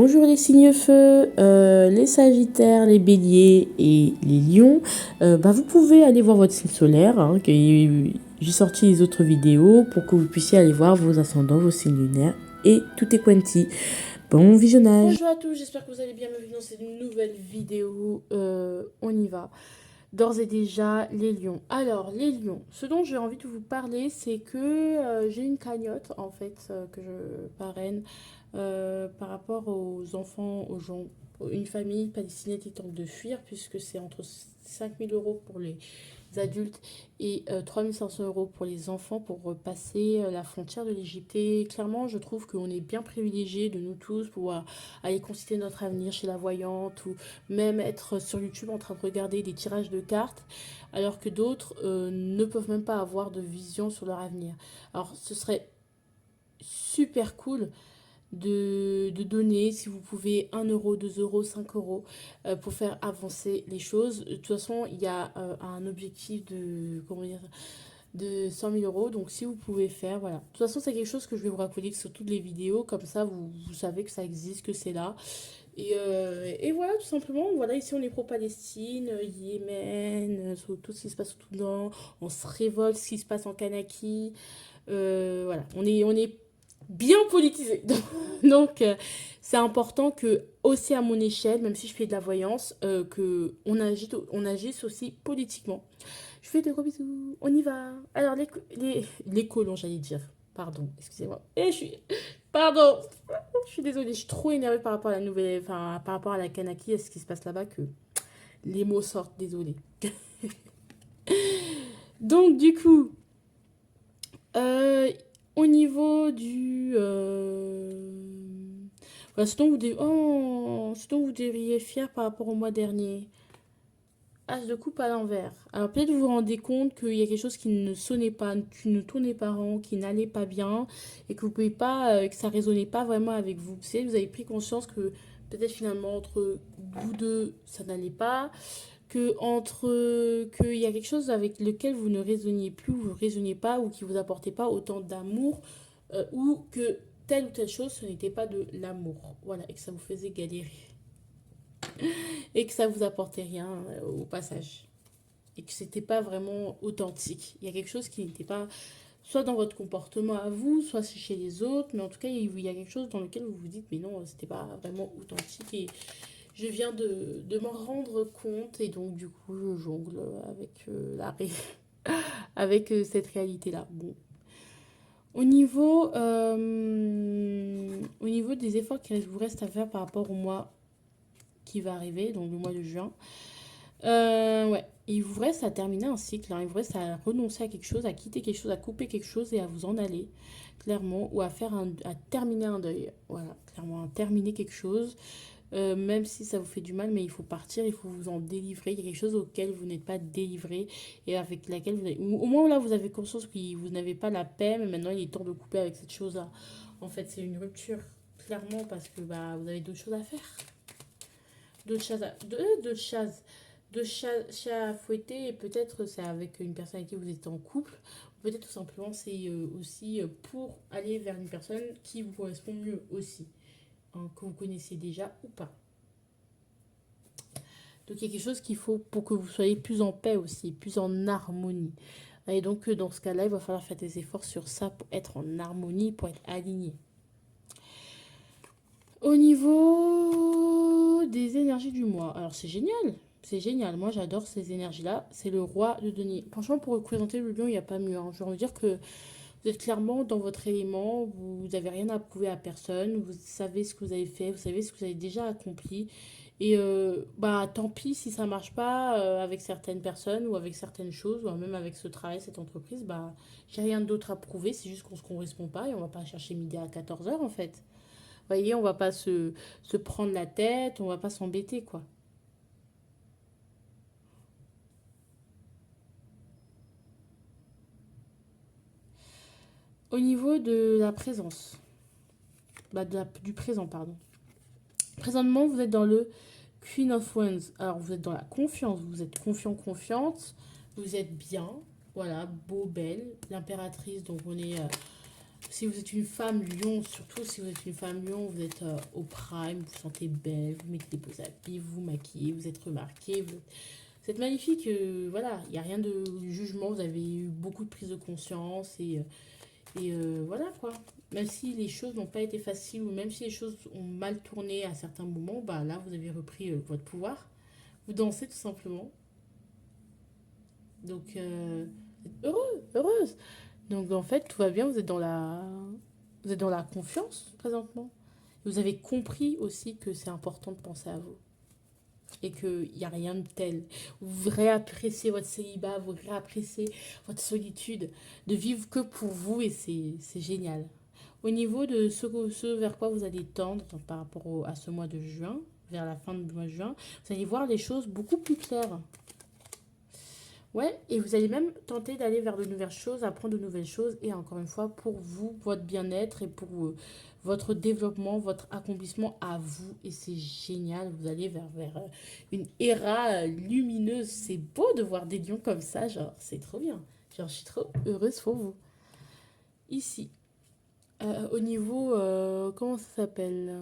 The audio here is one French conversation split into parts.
Bonjour les signes feu, les sagittaires, les béliers et les lions. Vous pouvez aller voir votre signe solaire, hein, j'ai sorti les autres vidéos pour que vous puissiez aller voir vos ascendants, vos signes lunaires et tout est quanti. Bon visionnage. Bonjour à tous, j'espère que vous allez bien. Bienvenue dans cette nouvelle vidéo. On y va. D'ores et déjà, les lions. Alors, les lions, ce dont j'ai envie de vous parler, c'est que j'ai une cagnotte, en fait, que je parraine par rapport aux enfants, aux gens, une famille palestinienne qui tente de fuir, puisque c'est entre 5 000 € pour les adultes et 3 500 € pour les enfants pour passer la frontière de l'Égypte. Et clairement, je trouve qu'on est bien privilégiés de nous tous pour aller consulter notre avenir chez la voyante ou même être sur YouTube en train de regarder des tirages de cartes, alors que d'autres ne peuvent même pas avoir de vision sur leur avenir. Alors, ce serait super cool de donner, si vous pouvez, 1 €, 2 €, 5 € pour faire avancer les choses. De toute façon, il y a un objectif de, comment dire, de 100 000 €. Donc, si vous pouvez faire, voilà. De toute façon, c'est quelque chose que je vais vous raconter sur toutes les vidéos. Comme ça, vous savez que ça existe, que c'est là. Et voilà, tout simplement. Voilà, ici, on est pro-Palestine, Yémen, sur tout ce qui se passe tout dedans. On se révolte ce qui se passe en Kanaki. Voilà, on est bien politisé. Donc, c'est important que, aussi à mon échelle, même si je fais de la voyance, que on agisse aussi politiquement. Je fais de gros bisous. On y va. Alors, les colons, j'allais dire. Pardon, excusez-moi. Pardon, je suis désolée, je suis trop énervée par rapport à la nouvelle. Enfin, par rapport à la Kanaki, à ce qui se passe là-bas, que les mots sortent, désolée. Donc, du coup, euh, au niveau du. Voilà, ce dont vous devriez être fier par rapport au mois dernier. As de coupe à l'envers. Alors peut-être vous vous rendez compte qu'il y a quelque chose qui ne sonnait pas, qui ne tournait pas rond, qui n'allait pas bien, et que vous pouvez pas, que ça résonnait pas vraiment avec vous. Vous avez pris conscience que peut-être finalement entre vous deux, ça n'allait pas, qu'il y a quelque chose avec lequel vous ne raisonniez plus, vous ne raisonniez pas, ou qui vous apportait pas autant d'amour, ou que telle ou telle chose, ce n'était pas de l'amour. Voilà, et que ça vous faisait galérer. Et que ça vous apportait rien au passage. Et que c'était pas vraiment authentique. Il y a quelque chose qui n'était pas soit dans votre comportement à vous, soit chez les autres, mais en tout cas, il y a quelque chose dans lequel vous vous dites, mais non, c'était pas vraiment authentique. Et je viens de m'en rendre compte, et donc du coup, je jongle avec, avec cette réalité-là. Bon. Au niveau des efforts qui vous restent à faire par rapport au mois qui va arriver, donc le mois de juin, ouais, il vous reste à terminer un cycle, hein. Il vous reste à renoncer à quelque chose, à quitter quelque chose, à couper quelque chose et à vous en aller, clairement, ou à terminer un deuil. Voilà, clairement, à terminer quelque chose, même si ça vous fait du mal, mais il faut partir, il faut vous en délivrer. Il y a quelque chose auquel vous n'êtes pas délivré et avec laquelle au moins là, vous avez conscience que vous n'avez pas la paix, mais maintenant il est temps de couper avec cette chose-là. En fait, c'est une rupture, clairement, parce que vous avez d'autres choses à faire. D'autres choses chats à fouetter, et peut-être c'est avec une personne avec qui vous êtes en couple, ou peut-être tout simplement c'est aussi pour aller vers une personne qui vous correspond mieux aussi, hein, que vous connaissez déjà ou pas. Donc il y a quelque chose qu'il faut pour que vous soyez plus en paix aussi, plus en harmonie. Et donc dans ce cas-là, il va falloir faire des efforts sur ça pour être en harmonie, pour être aligné. Au niveau des énergies du mois, alors c'est génial. C'est génial, moi j'adore ces énergies-là. C'est le roi de denier. Franchement, pour représenter le lion, il n'y a pas mieux, hein. Je veux dire que vous êtes clairement dans votre élément, vous n'avez rien à prouver à personne, vous savez ce que vous avez fait, vous savez ce que vous avez déjà accompli. Et tant pis si ça marche pas avec certaines personnes ou avec certaines choses, ou même avec ce travail, cette entreprise, j'ai rien d'autre à prouver, c'est juste qu'on ne se correspond pas et on va pas chercher midi à 14 h en fait. Vous voyez, on va pas se prendre la tête, on va pas s'embêter, quoi. Au niveau de la présence, du présent, pardon. Présentement, vous êtes dans le Queen of Wands. Alors, vous êtes dans la confiance, vous êtes confiant, confiante, vous êtes bien, voilà, beau, belle. L'impératrice, donc on est Si vous êtes une femme lion, surtout si vous êtes une femme lion, vous êtes au prime, vous vous sentez belle, vous mettez des beaux habits, vous vous maquillez, vous êtes remarqué, vous êtes magnifique. Voilà, il n'y a rien de jugement, vous avez eu beaucoup de prise de conscience et voilà quoi. Même si les choses n'ont pas été faciles ou même si les choses ont mal tourné à certains moments, bah là vous avez repris votre pouvoir. Vous dansez tout simplement. Donc, vous êtes heureux, heureuse. Donc en fait, tout va bien, vous êtes dans la confiance présentement. Vous avez compris aussi que c'est important de penser à vous et qu'il n'y a rien de tel. Vous réappréciez votre célibat, vous réappréciez votre solitude, de vivre que pour vous et c'est génial. Au niveau de ce vers quoi vous allez tendre par rapport à ce mois de juin, vers la fin du mois de juin, vous allez voir les choses beaucoup plus claires. Ouais, et vous allez même tenter d'aller vers de nouvelles choses, apprendre de nouvelles choses, et encore une fois, pour vous, votre bien-être et pour votre développement, votre accomplissement à vous. Et c'est génial, vous allez vers une ère lumineuse. C'est beau de voir des lions comme ça, genre, c'est trop bien. Genre, je suis trop heureuse pour vous. Ici, au niveau, comment ça s'appelle?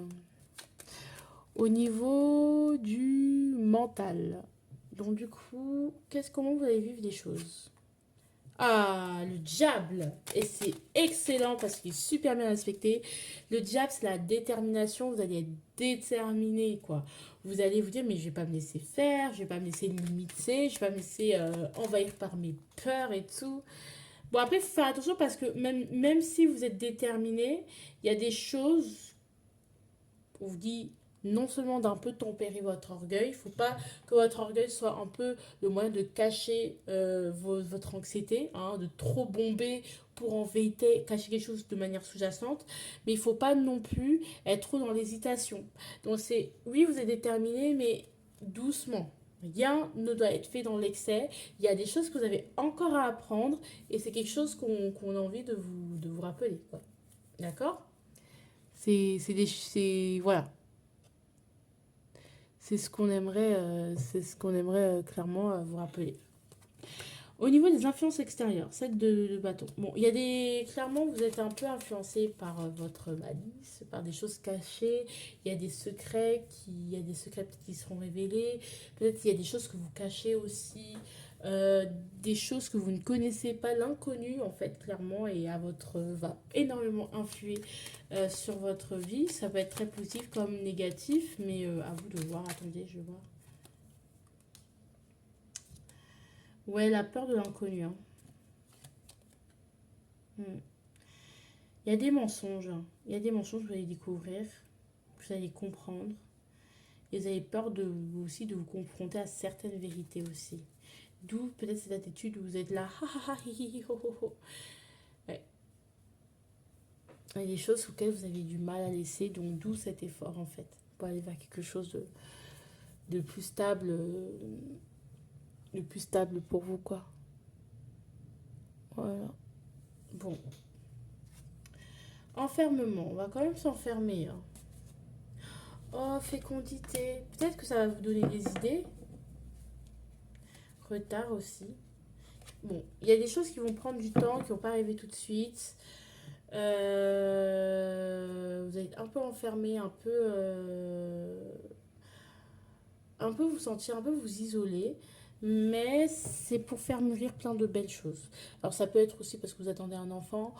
Au niveau du mental. Donc du coup, comment vous allez vivre les choses? Ah, le diable. Et c'est excellent parce qu'il est super bien respecté. Le diable, c'est la détermination. Vous allez être déterminé, quoi. Vous allez vous dire, mais je vais pas me laisser faire, je vais pas me laisser limiter, je vais pas me laisser envahir par mes peurs et tout. Bon, après, il faut faire attention parce que même si vous êtes déterminé, il y a des choses on vous dit non seulement d'un peu tempérer votre orgueil, il ne faut pas que votre orgueil soit un peu le moyen de cacher votre anxiété, hein, de trop bomber pour en vérité cacher quelque chose de manière sous-jacente, mais il ne faut pas non plus être trop dans l'hésitation. Donc c'est, oui, vous êtes déterminé, mais doucement. Rien ne doit être fait dans l'excès. Il y a des choses que vous avez encore à apprendre et c'est quelque chose qu'on a envie de vous rappeler. Quoi. D'accord. Voilà. C'est ce qu'on aimerait clairement vous rappeler. Au niveau des influences extérieures, celle de bâton. Bon, il y a clairement, vous êtes un peu influencé par votre malice, par des choses cachées. Il y a des secrets peut-être qui seront révélés. Peut-être qu'il y a des choses que vous cachez aussi. Des choses que vous ne connaissez pas, l'inconnu en fait clairement va énormément influer sur votre vie. Ça peut être très positif comme négatif, mais à vous de voir. Attendez, je vois. Ouais, la peur de l'inconnu. Hein. Il y a des mensonges. Hein. Il y a des mensonges que vous allez découvrir, que vous allez comprendre. Et vous avez peur aussi de vous confronter à certaines vérités aussi. D'où peut-être cette attitude où vous êtes là, ha ha ha, hi hi hi, ho ho ho. Ouais. Il y a des choses auxquelles vous avez du mal à laisser, donc d'où cet effort en fait, pour aller vers quelque chose de plus stable, de plus stable pour vous quoi. Voilà. Bon. Enfermement, on va quand même s'enfermer. Hein. Oh, fécondité. Peut-être que ça va vous donner des idées. Retard aussi. Bon, il y a des choses qui vont prendre du temps, qui vont pas arriver tout de suite. Vous allez être un peu enfermé, un peu vous sentir, un peu vous isoler. Mais c'est pour faire mûrir plein de belles choses. Alors ça peut être aussi parce que vous attendez un enfant.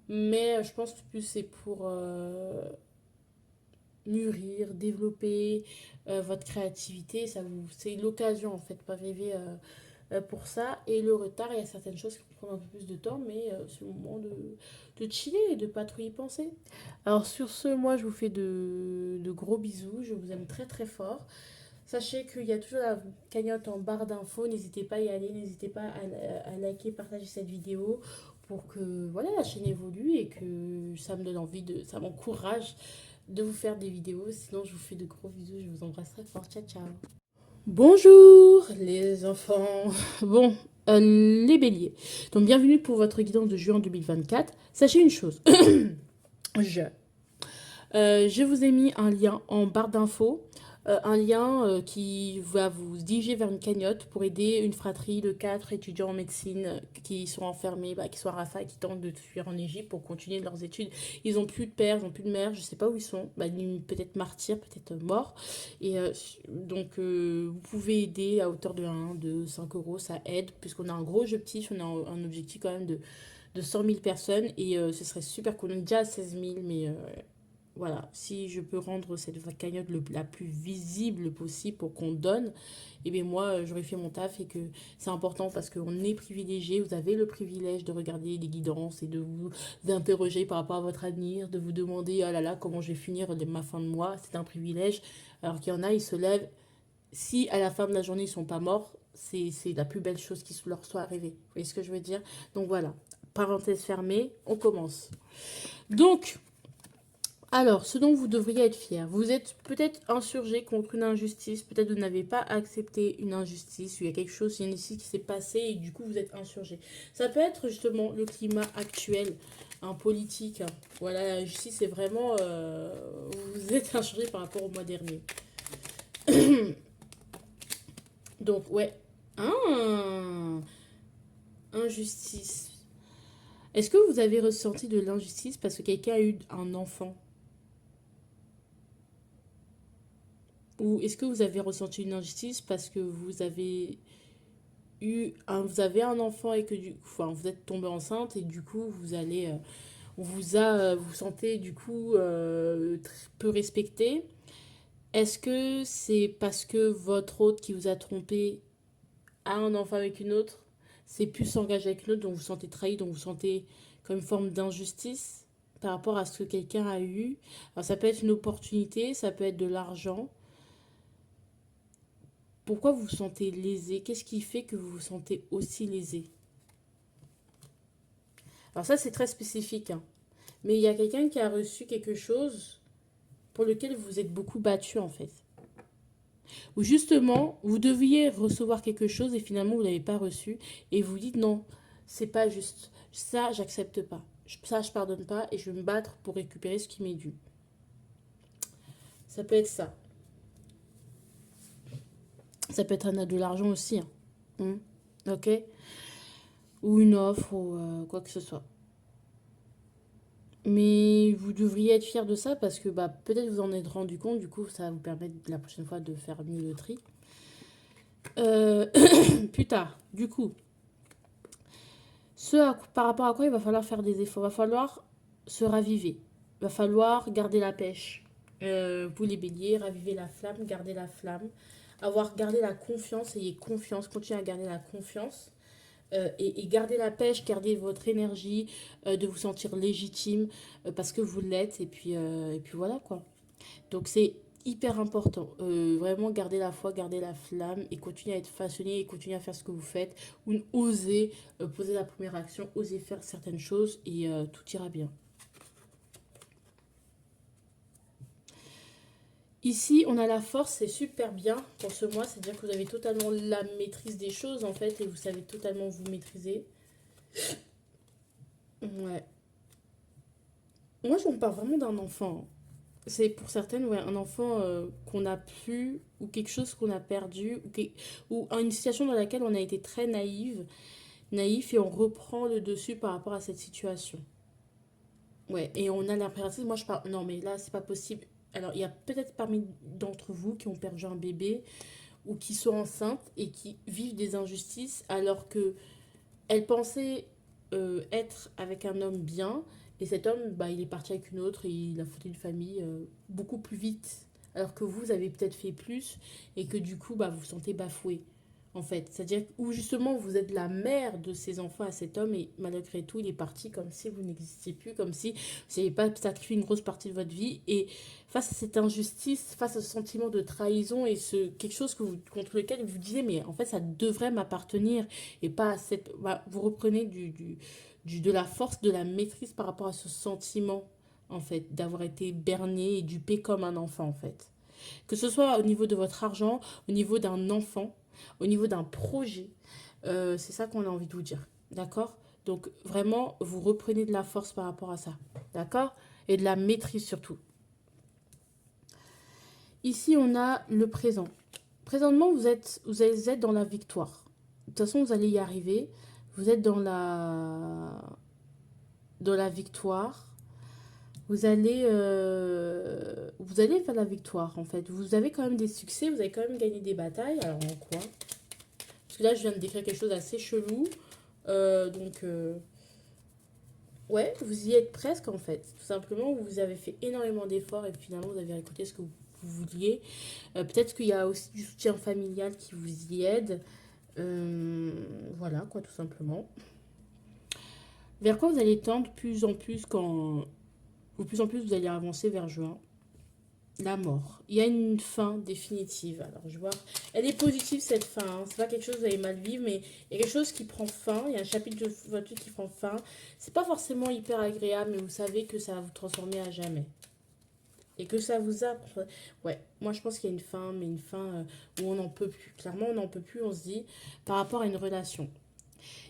Mais je pense que plus c'est pour mûrir, développer votre créativité. C'est l'occasion en fait, pas rêver pour ça. Et le retard, il y a certaines choses qui vont prendre un peu plus de temps, mais c'est le moment de chiller et de pas trop y penser. Alors sur ce, moi je vous fais de gros bisous. Je vous aime très très fort. Sachez qu'il y a toujours la cagnotte en barre d'infos. N'hésitez pas à y aller. N'hésitez pas à liker, partager cette vidéo pour que voilà, la chaîne évolue et que ça me donne envie, ça m'encourage de vous faire des vidéos. Sinon, je vous fais de gros bisous. Je vous embrasse très fort. Ciao, ciao. Bonjour les enfants. Bon, les béliers. Donc, bienvenue pour votre guidance de juin 2024. Sachez une chose. Je vous ai mis un lien en barre d'infos un lien qui va vous diriger vers une cagnotte pour aider une fratrie de 4 étudiants en médecine qui sont enfermés, qui sont à Rafah et qui tentent de fuir en Égypte pour continuer leurs études. Ils n'ont plus de père, ils n'ont plus de mère, je ne sais pas où ils sont, peut-être martyrs, peut-être morts. Et donc, vous pouvez aider à hauteur de 1, de 5 euros, ça aide, puisqu'on a un gros objectif, on a un objectif quand même de 100 000 personnes, et ce serait super cool. On est déjà à 16 000, mais voilà, si je peux rendre cette cagnotte la plus visible possible pour qu'on donne, et bien moi, j'aurais fait mon taf et que c'est important parce qu'on est privilégié, vous avez le privilège de regarder les guidances et de vous interroger par rapport à votre avenir, de vous demander, ah là là, comment je vais finir ma fin de mois, c'est un privilège. Alors qu'il y en a, ils se lèvent, si à la fin de la journée, ils sont pas morts, c'est la plus belle chose qui leur soit arrivée. Vous voyez ce que je veux dire? Donc voilà, parenthèse fermée, on commence. Donc, alors, ce dont vous devriez être fier, vous êtes peut-être insurgé contre une injustice, peut-être vous n'avez pas accepté une injustice, il y a quelque chose, il y a une injustice qui s'est passée et du coup vous êtes insurgé. Ça peut être justement le climat actuel, politique. Hein. Voilà, la justice c'est vraiment... vous êtes insurgé par rapport au mois dernier. Donc, ouais. Ah, injustice. Est-ce que vous avez ressenti de l'injustice parce que quelqu'un a eu un enfant? Ou est-ce que vous avez ressenti une injustice parce que vous avez un enfant et que vous êtes tombé enceinte et du coup vous sentez du coup peu respecté. Est-ce que c'est parce que votre hôte qui vous a trompé a un enfant avec une autre, c'est plus s'engager avec une autre, donc vous vous sentez trahi, donc vous sentez comme une forme d'injustice par rapport à ce que quelqu'un a eu. Alors ça peut être une opportunité, ça peut être de l'argent. Pourquoi vous vous sentez lésé? Qu'est-ce qui fait que vous vous sentez aussi lésé? Alors ça, c'est très spécifique. Hein. Mais il y a quelqu'un qui a reçu quelque chose pour lequel vous êtes beaucoup battu, en fait. Ou justement, vous deviez recevoir quelque chose et finalement, vous ne l'avez pas reçu. Et vous dites non, c'est pas juste. Ça, j'accepte pas. Ça, je pardonne pas et je vais me battre pour récupérer ce qui m'est dû. Ça peut être ça. Ça peut être de l'argent aussi. Hein. Ok? Ou une offre ou quoi que ce soit. Mais vous devriez être fier de ça parce que peut-être vous en êtes rendu compte, du coup ça va vous permettre la prochaine fois de faire mieux le tri. Euh, plus tard, du coup, par rapport à quoi il va falloir faire des efforts, il va falloir se raviver, il va falloir garder la pêche. Vous les béliers, raviver la flamme, garder la flamme, garder la confiance, ayez confiance, continuez à garder la confiance. Et garder la pêche, garder votre énergie, de vous sentir légitime parce que vous l'êtes et puis voilà quoi. Donc c'est hyper important, vraiment garder la foi, garder la flamme et continuer à être passionné et continuer à faire ce que vous faites ou oser poser la première action, oser faire certaines choses et tout ira bien. Ici, on a la force, c'est super bien pour ce mois, c'est-à-dire que vous avez totalement la maîtrise des choses en fait et vous savez totalement vous maîtriser. Ouais. Moi, je me parle vraiment d'un enfant. C'est pour certaines, ouais, un enfant qu'on n'a plus, ou quelque chose qu'on a perdu, ou une situation dans laquelle on a été très naïf, et on reprend le dessus par rapport à cette situation. Ouais, et on a l'impératif, moi je parle, non mais là c'est pas possible. Alors il y a peut-être parmi d'entre vous qui ont perdu un bébé, ou qui sont enceintes, et qui vivent des injustices, alors que elle pensait être avec un homme bien, et cet homme, il est parti avec une autre, et il a foutu une famille beaucoup plus vite. Alors que vous avez peut-être fait plus, et que du coup, vous vous sentez bafoué, en fait. C'est-à-dire où justement, vous êtes la mère de ces enfants à cet homme, et malgré tout, il est parti comme si vous n'existiez plus, comme si vous n'avez pas sacrifié une grosse partie de votre vie. Et face à cette injustice, face à ce sentiment de trahison, et quelque chose contre lequel vous vous disiez, mais en fait, ça devrait m'appartenir et pas à cette... vous reprenez de la force, de la maîtrise par rapport à ce sentiment, en fait, d'avoir été berné et dupé comme un enfant, en fait. Que ce soit au niveau de votre argent, au niveau d'un enfant, au niveau d'un projet, c'est ça qu'on a envie de vous dire, d'accord? Donc, vraiment, vous reprenez de la force par rapport à ça, d'accord? Et de la maîtrise surtout. Ici, on a le présent. Présentement, vous êtes dans la victoire. De toute façon, vous allez y arriver. Vous êtes dans la victoire. Vous allez vers la victoire, en fait. Vous avez quand même des succès, vous avez quand même gagné des batailles. Alors, en quoi? Parce que là, je viens de décrire quelque chose d'assez chelou. Donc, ouais, vous y êtes presque, en fait. Tout simplement, vous avez fait énormément d'efforts et finalement, vous avez récolté ce que vous vouliez. Peut-être qu'il y a aussi du soutien familial qui vous y aide. Voilà, quoi, tout simplement. Vers quoi vous allez tendre plus en plus quand... De plus en plus, vous allez avancer vers juin. La mort. Il y a une fin définitive. Alors, je vois. Elle est positive, cette fin. Hein. C'est pas quelque chose que vous allez mal vivre, mais il y a quelque chose qui prend fin. Il y a un chapitre de votre vie qui prend fin. C'est pas forcément hyper agréable, mais vous savez que ça va vous transformer à jamais. Et que ça vous a... Ouais, moi je pense qu'il y a une fin, mais une fin où on n'en peut plus. Clairement, on n'en peut plus, on se dit, par rapport à une relation.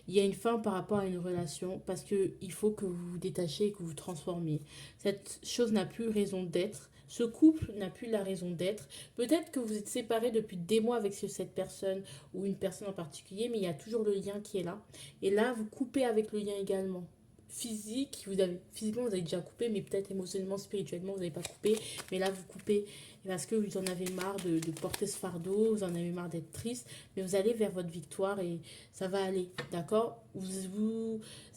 Il y a une fin par rapport à une relation parce qu'il faut que vous vous détachiez et que vous vous transformiez. Cette chose n'a plus raison d'être. Ce couple n'a plus la raison d'être. Peut-être que vous êtes séparés depuis des mois avec cette personne ou une personne en particulier, mais il y a toujours le lien qui est là. Et là, vous coupez avec le lien également. Physiquement, vous avez déjà coupé, mais peut-être émotionnellement, spirituellement, vous n'avez pas coupé. Mais là, vous coupez parce que vous en avez marre de porter ce fardeau, vous en avez marre d'être triste, mais vous allez vers votre victoire et ça va aller, d'accord. Vous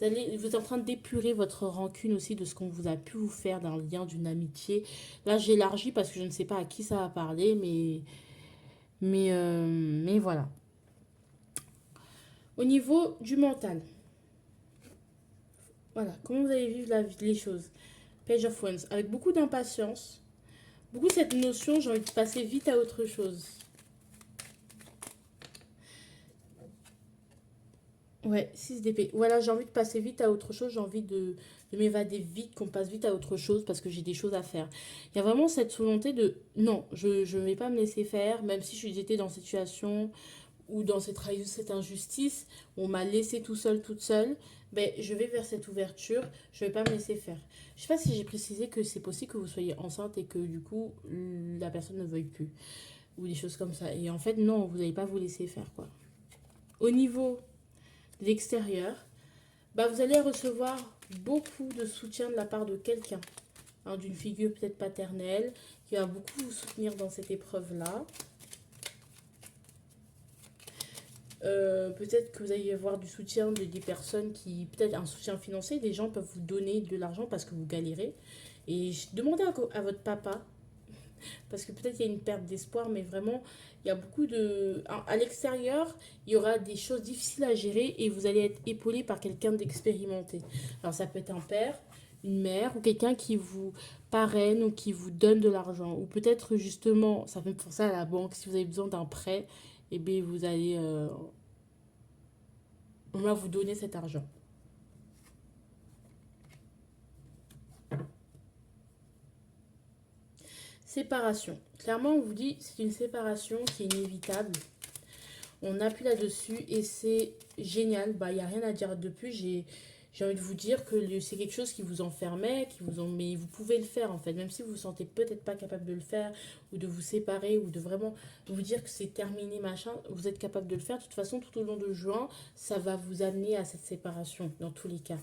êtes en train d'épurer votre rancune aussi de ce qu'on vous a pu vous faire d'un lien, d'une amitié. Là, j'élargis parce que je ne sais pas à qui ça va parler, mais voilà. Au niveau du mental, voilà, comment vous allez vivre les choses. Page of Wands, avec beaucoup d'impatience, beaucoup cette notion, j'ai envie de passer vite à autre chose. Ouais, 6 d'épée. Voilà, j'ai envie de passer vite à autre chose, j'ai envie de m'évader vite, qu'on passe vite à autre chose parce que j'ai des choses à faire. Il y a vraiment cette volonté de non, je ne vais pas me laisser faire, même si j'étais dans cette situation ou dans cette injustice, où on m'a laissé tout seul, toute seule, ben, je vais vers cette ouverture, je ne vais pas me laisser faire. Je sais pas si j'ai précisé que c'est possible que vous soyez enceinte et que du coup, la personne ne veuille plus, ou des choses comme ça. Et en fait, non, vous n'allez pas vous laisser faire, quoi. Au niveau de l'extérieur, bah, vous allez recevoir beaucoup de soutien de la part de quelqu'un, hein, d'une figure peut-être paternelle, qui va beaucoup vous soutenir dans cette épreuve-là. Peut-être que vous allez avoir du soutien des personnes qui, peut-être un soutien financier, des gens peuvent vous donner de l'argent parce que vous galérez. Et demandez à votre papa, parce que peut-être il y a une perte d'espoir, mais vraiment, il y a beaucoup de... À l'extérieur, il y aura des choses difficiles à gérer et vous allez être épaulé par quelqu'un d'expérimenté. Alors ça peut être un père, une mère ou quelqu'un qui vous parraine ou qui vous donne de l'argent. Ou peut-être justement, ça fait penser à la banque, si vous avez besoin d'un prêt, et bien vous allez... on va vous donner cet argent. Séparation. Clairement, on vous dit c'est une séparation qui est inévitable. On appuie là-dessus et c'est génial. Bah, il n'y a rien à dire de plus. J'ai envie de vous dire que c'est quelque chose qui vous enfermait, mais vous pouvez le faire en fait. Même si vous vous sentez peut-être pas capable de le faire, ou de vous séparer, ou de vraiment vous dire que c'est terminé, machin, vous êtes capable de le faire. De toute façon, tout au long de juin, ça va vous amener à cette séparation, dans tous les cas.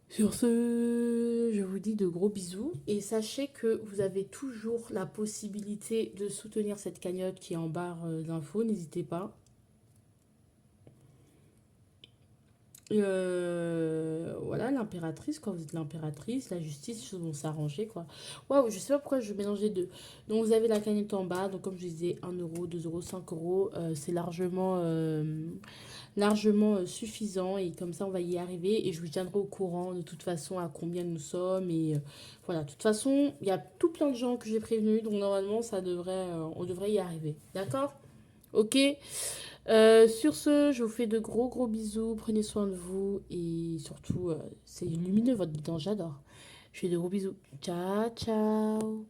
Sur ce, je vous dis de gros bisous et sachez que vous avez toujours la possibilité de soutenir cette cagnotte qui est en barre d'infos, n'hésitez pas. Voilà, l'impératrice, quand vous êtes l'impératrice, la justice, les choses vont s'arranger, quoi. Waouh, je sais pas pourquoi je mélange les deux. Donc, vous avez la cagnotte en bas, donc comme je disais, 1 euro, 2 euros, 5 euros, c'est largement suffisant et comme ça, on va y arriver et je vous tiendrai au courant de toute façon à combien nous sommes et voilà. De toute façon, il y a tout plein de gens que j'ai prévenus, donc normalement, on devrait y arriver. D'accord? Ok. Sur ce, je vous fais de gros gros bisous. Prenez soin de vous et surtout, c'est lumineux votre guidance, j'adore. Je fais de gros bisous. Ciao, ciao.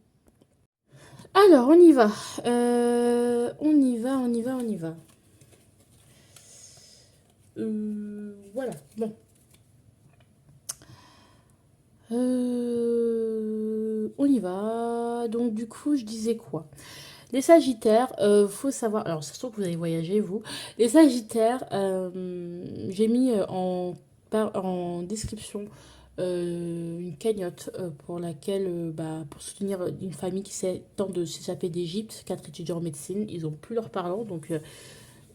Alors, on y va. On y va, on y va, on y va. Voilà. Bon. on y va. Donc du coup, je disais quoi? Les Sagittaires, faut savoir. Alors, ça se trouve que vous allez voyager, vous. Les Sagittaires, j'ai mis en description une cagnotte pour laquelle, pour soutenir une famille qui tente de s'échapper d'Égypte, 4 étudiants en médecine. Ils ont plus leur parlant, donc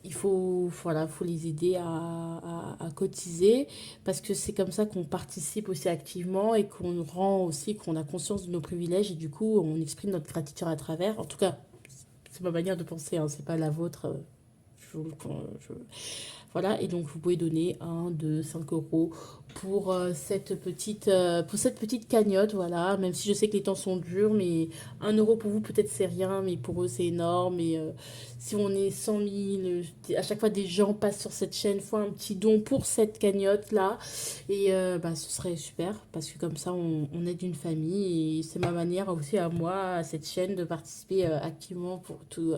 il faut, voilà, faut les aider à cotiser parce que c'est comme ça qu'on participe aussi activement et qu'on rend aussi, qu'on a conscience de nos privilèges et du coup, on exprime notre gratitude à travers. En tout cas, c'est ma manière de penser, hein, c'est pas la vôtre. Je, je- voilà, et donc vous pouvez donner 1, 2, 5 € pour cette petite cagnotte, voilà, même si je sais que les temps sont durs, mais 1 € pour vous peut-être c'est rien, mais pour eux c'est énorme, et si on est 100 000, à chaque fois des gens passent sur cette chaîne, font un petit don pour cette cagnotte-là, et ce serait super, parce que comme ça on aide une famille, et c'est ma manière aussi à moi, à cette chaîne, de participer activement pour tous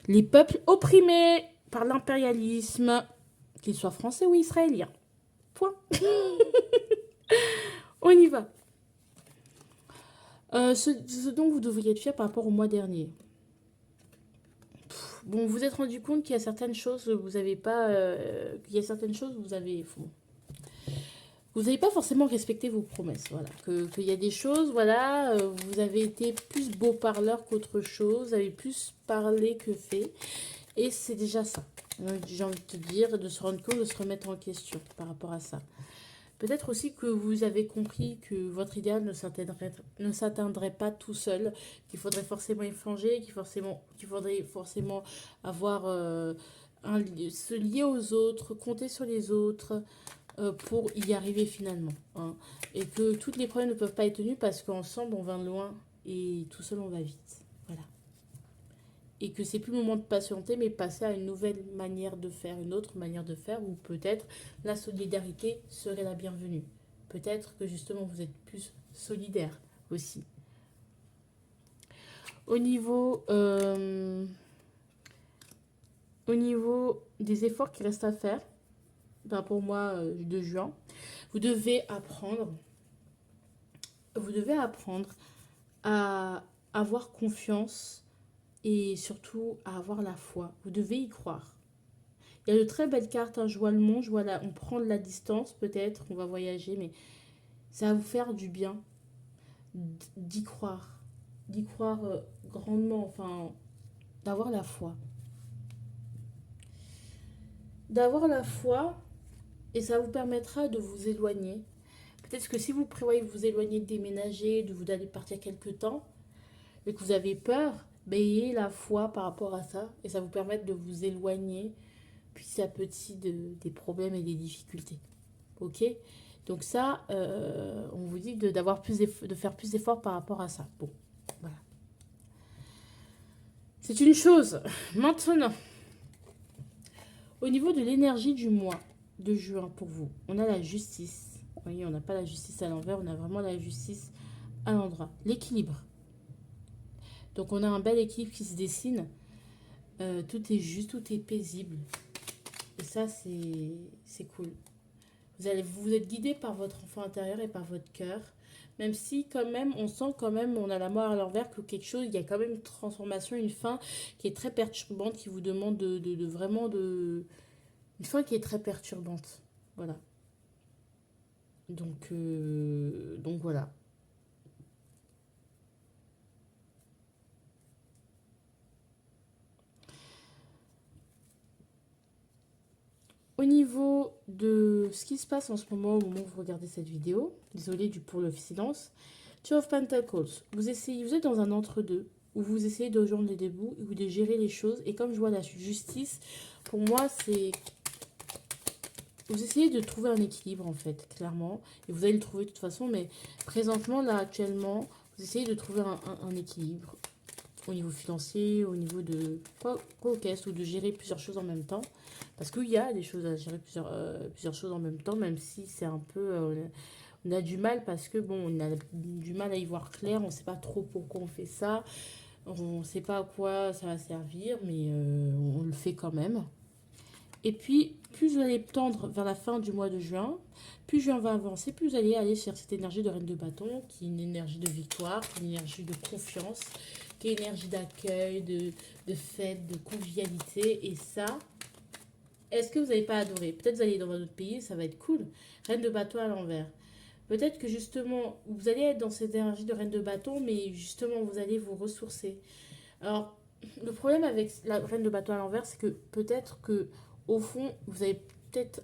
les peuples opprimés par l'impérialisme, qu'ils soient français ou israéliens. Point. On y va. Ce dont vous devriez être fier par rapport au mois dernier. Bon, vous vous êtes rendu compte qu'il y a certaines choses, vous avez pas, qu'il y a certaines choses, vous n'avez pas forcément respecté vos promesses, voilà. Qu'il y a des choses, voilà, vous avez été plus beau parleur qu'autre chose, vous avez plus parlé que fait, et c'est déjà ça. J'ai envie de te dire, de se rendre compte, de se remettre en question par rapport à ça. Peut-être aussi que vous avez compris que votre idéal ne s'atteindrait pas tout seul, qu'il faudrait forcément échanger, qu'il faudrait forcément avoir se lier aux autres, compter sur les autres pour y arriver finalement, hein. Et que toutes les problèmes ne peuvent pas être tenus parce qu'ensemble on va loin et tout seul on va vite. Voilà. Et que c'est plus le moment de patienter, mais passer à une nouvelle manière de faire, une autre manière de faire, où peut-être la solidarité serait la bienvenue. Peut-être que justement vous êtes plus solidaire aussi. Au niveau, euh, au niveau des efforts qui restent à faire, pour moi de juin, vous devez apprendre, vous devez apprendre à avoir confiance et surtout à avoir la foi. Vous devez y croire. Il y a de très belles cartes, hein. Je vois le monde, on prend de la distance peut-être, on va voyager, mais ça va vous faire du bien d'y croire. D'y croire grandement, enfin, d'avoir la foi. D'avoir la foi, et ça vous permettra de vous éloigner. Peut-être que si vous prévoyez de vous éloigner, de déménager, de vous aller partir quelque temps, et que vous avez peur, ben, ayez la foi par rapport à ça, et ça vous permet de vous éloigner petit à petit des problèmes et des difficultés. Ok? Donc ça, on vous dit de faire plus d'efforts par rapport à ça. Bon, voilà. C'est une chose. Maintenant, au niveau de l'énergie du mois de juin pour vous, on a la justice. Vous voyez, on n'a pas la justice à l'envers, on a vraiment la justice à l'endroit. L'équilibre. Donc on a un bel équilibre qui se dessine. Tout est juste, tout est paisible. Et ça, c'est cool. Vous êtes guidé par votre enfant intérieur et par votre cœur. Même si quand même, on sent quand même, on a la mort à l'envers, que quelque chose, il y a quand même une transformation, une fin qui est très perturbante, qui vous demande de vraiment de... Une fin qui est très perturbante. Voilà. Donc voilà. Au niveau de ce qui se passe en ce moment, au moment où vous regardez cette vidéo, désolé pour le silence, Two of Pentacles, vous êtes dans un entre-deux, où vous essayez de rejoindre les débuts, ou de gérer les choses, et comme je vois la justice, pour moi, c'est... Vous essayez de trouver un équilibre, en fait, clairement, et vous allez le trouver de toute façon, mais présentement, là, actuellement, vous essayez de trouver un équilibre au niveau financier, au niveau de quoi caisse, ou de gérer plusieurs choses en même temps. Parce qu'il y a des choses à gérer, plusieurs choses en même temps, même si c'est un peu... on a du mal parce que, bon, on a du mal à y voir clair, on ne sait pas trop pourquoi on fait ça, on ne sait pas à quoi ça va servir, mais on le fait quand même. Et puis, plus vous allez tendre vers la fin du mois de juin, plus juin va avancer, plus vous allez aller sur cette énergie de reine de bâton, qui est une énergie de victoire, qui est une énergie de confiance, qui est une énergie d'accueil, de fête, de convivialité. Et ça, est-ce que vous n'avez pas adoré? Peut-être vous allez dans un autre pays, ça va être cool. Reine de bâton à l'envers. Peut-être que justement, vous allez être dans cette énergie de reine de bâton, mais justement, vous allez vous ressourcer. Alors, le problème avec la reine de bâton à l'envers, c'est que peut-être que au fond, vous avez peut-être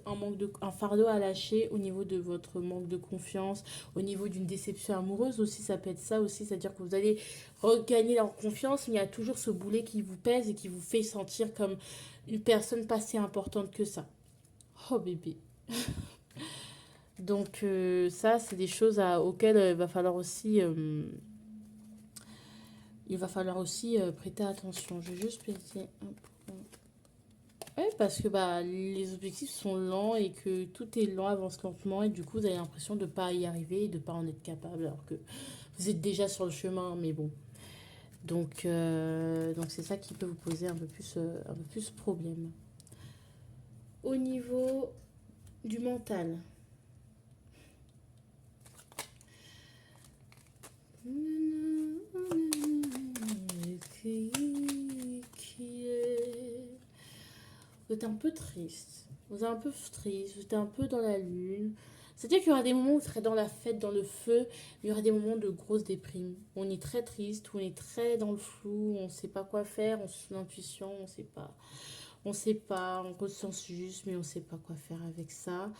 un fardeau à lâcher au niveau de votre manque de confiance, au niveau d'une déception amoureuse aussi, ça peut être ça aussi, c'est-à-dire que vous allez regagner leur confiance, mais il y a toujours ce boulet qui vous pèse et qui vous fait sentir comme une personne pas si importante que ça. Oh bébé. Donc ça, c'est des choses auxquelles il va falloir aussi prêter attention. Je vais juste péter un peu. Ouais, parce que bah, les objectifs sont lents et que tout est lent, avance lentement et du coup vous avez l'impression de ne pas y arriver et de ne pas en être capable alors que vous êtes déjà sur le chemin, mais bon. Donc c'est ça qui peut vous poser un peu plus problème. Au niveau du mental. Vous êtes un peu triste. Vous êtes un peu triste, vous êtes un peu dans la lune. C'est-à-dire qu'il y aura des moments où vous serez dans la fête, dans le feu. Il y aura des moments de grosse déprime. On est très triste, on est très dans le flou, on ne sait pas quoi faire, on suit l'intuition, on ne sait pas. On ne sait pas, on ressent juste, mais on ne sait pas quoi faire avec ça.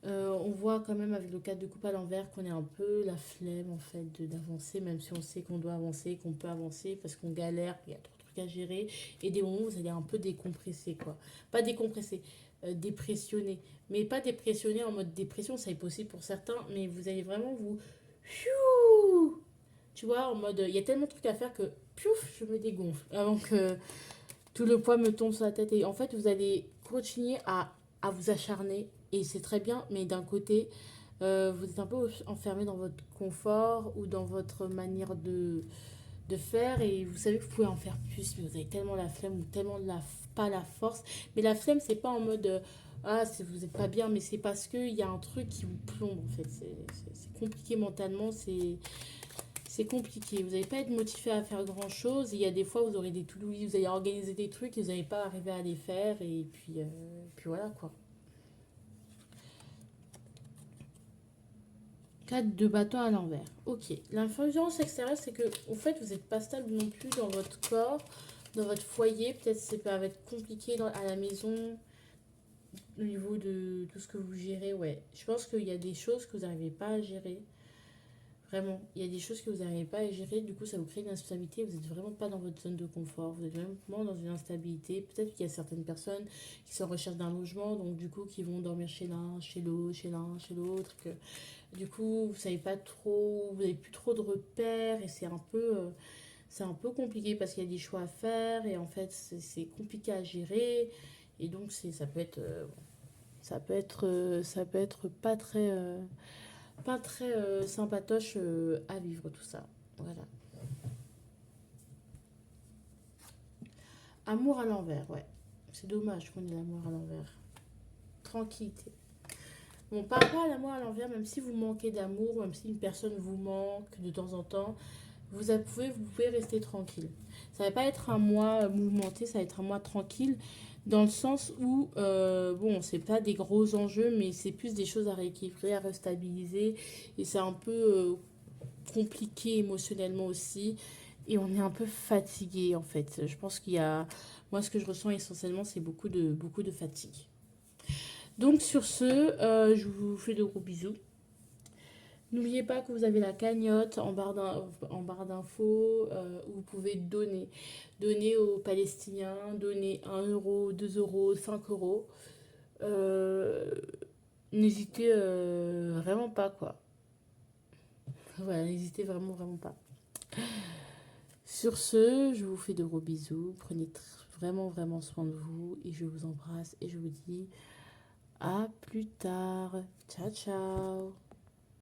On voit quand même avec le 4 de coupe à l'envers qu'on est un peu la flemme en fait d'avancer, même si on sait qu'on doit avancer, qu'on peut avancer parce qu'on galère, il y a trop de trucs à gérer. Et des moments où vous allez un peu décompresser quoi. Pas décompresser, dépressionner. Mais pas dépressionner en mode dépression, ça est possible pour certains, mais vous allez vraiment vous... Tu vois, en mode, il y a tellement de trucs à faire que, piouf, je me dégonfle. Avant que tout le poids me tombe sur la tête. Et en fait, vous allez continuer à vous acharner. Et c'est très bien, mais d'un côté, vous êtes un peu enfermé dans votre confort ou dans votre manière de faire. Et vous savez que vous pouvez en faire plus, mais vous avez tellement la flemme ou tellement pas la force. Mais la flemme, c'est pas en mode ah, vous n'êtes pas bien, mais c'est parce qu'il y a un truc qui vous plombe en fait. C'est compliqué mentalement, c'est compliqué. Vous n'allez pas être motivé à faire grand chose. Il y a des fois, vous aurez des to-do list, vous allez organiser des trucs et vous n'allez pas arriver à les faire. Et puis voilà quoi. 4 de bâton à l'envers. Ok. L'influence extérieure, c'est que, en fait, vous n'êtes pas stable non plus dans votre corps, dans votre foyer. Peut-être que ça peut être compliqué à la maison, au niveau de tout ce que vous gérez. Ouais. Je pense qu'il y a des choses que vous n'arrivez pas à gérer. Vraiment, il y a des choses que vous n'arrivez pas à gérer, du coup ça vous crée une instabilité, vous n'êtes vraiment pas dans votre zone de confort, vous êtes vraiment dans une instabilité. Peut-être qu'il y a certaines personnes qui sont en recherche d'un logement, donc du coup qui vont dormir chez l'un, chez l'autre, chez l'un, chez l'autre, que du coup vous savez pas trop, vous n'avez plus trop de repères et c'est un peu compliqué parce qu'il y a des choix à faire et en fait c'est compliqué à gérer et donc ça peut être pas très sympatoche à vivre tout ça. Voilà. Amour à l'envers, ouais. C'est dommage qu'on ait l'amour à l'envers. Tranquillité. Bon, par rapport à l'amour à l'envers, même si vous manquez d'amour, même si une personne vous manque de temps en temps, vous pouvez rester tranquille. Ça va pas être un mois mouvementé, ça va être un mois tranquille, dans le sens où, bon, c'est pas des gros enjeux, mais c'est plus des choses à rééquilibrer, à restabiliser, et c'est un peu compliqué émotionnellement aussi. Et on est un peu fatigué en fait. Je pense qu'il y a... Moi, ce que je ressens essentiellement, c'est beaucoup de fatigue. Donc sur ce, je vous fais de gros bisous. N'oubliez pas que vous avez la cagnotte en barre d'infos où vous pouvez donner. Donner aux Palestiniens, donner 1 euro, 2 euros, 5 euros. Euh, N'hésitez vraiment pas quoi. Voilà, n'hésitez vraiment, vraiment pas. Sur ce, je vous fais de gros bisous. Prenez vraiment, vraiment soin de vous. Et je vous embrasse et je vous dis à plus tard. Ciao, ciao.